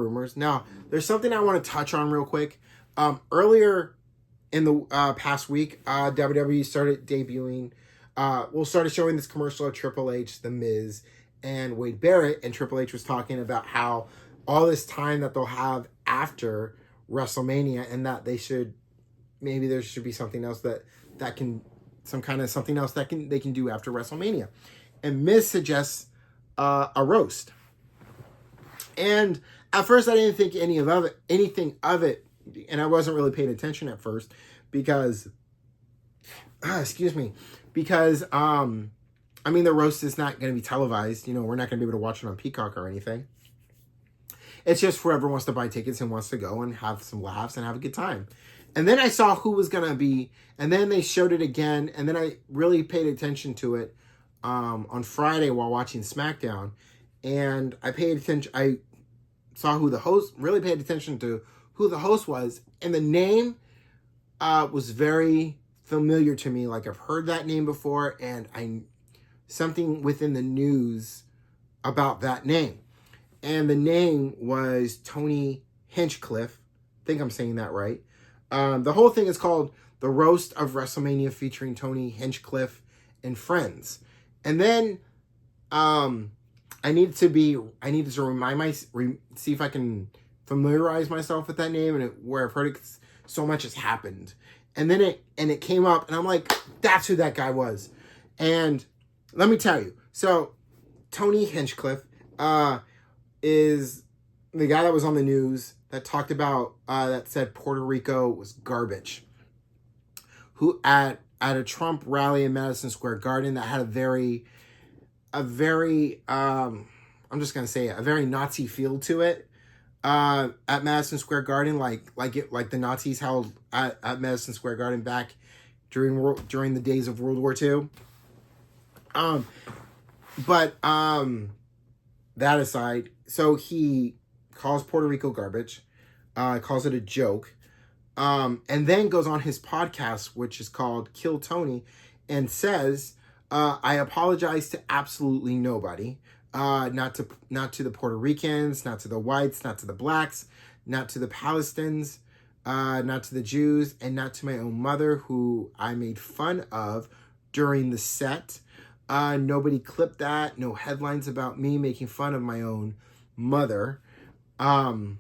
rumors. Now, there's something I want to touch on real quick. Earlier in the past week, WWE started debuting, started showing this commercial of Triple H, The Miz, and Wade Barrett, and Triple H was talking about how all this time that they'll have after WrestleMania, and that there should be something else that can, something else that they can do after WrestleMania. And Miz suggests a roast. And at first I didn't think anything of it, and I wasn't really paying attention at first because the roast is not going to be televised. We're not going to be able to watch it on Peacock or anything. It's just whoever wants to buy tickets and wants to go and have some laughs and have a good time. And then I saw who was going to be, and then they showed it again, and then I really paid attention to it on Friday while watching SmackDown. And I saw really paid attention to who the host was, and the name was very familiar to me. Like, I've heard that name before, and something within the news about that name. And the name was Tony Hinchcliffe. I think I'm saying that right. The whole thing is called The Roast of WrestleMania, featuring Tony Hinchcliffe and friends. And then I needed to remind see if I can familiarize myself with that name, and where I've heard it, so much has happened. And then it came up, and I'm like, that's who that guy was. And let me tell you, so Tony Hinchcliffe is the guy that was on the news that talked about, that said Puerto Rico was garbage. Who at a Trump rally in Madison Square Garden that had a very I'm just gonna say it, a very Nazi feel to it. At Madison Square Garden, like the Nazis held at Madison Square Garden back during the days of World War II. That aside, so he calls Puerto Rico garbage, calls it a joke, and then goes on his podcast, which is called Kill Tony, and says, I apologize to absolutely nobody, not to the Puerto Ricans, not to the whites, not to the blacks, not to the Palestinians, not to the Jews, and not to my own mother, who I made fun of during the set. Nobody clipped that. No headlines about me making fun of my own mother. And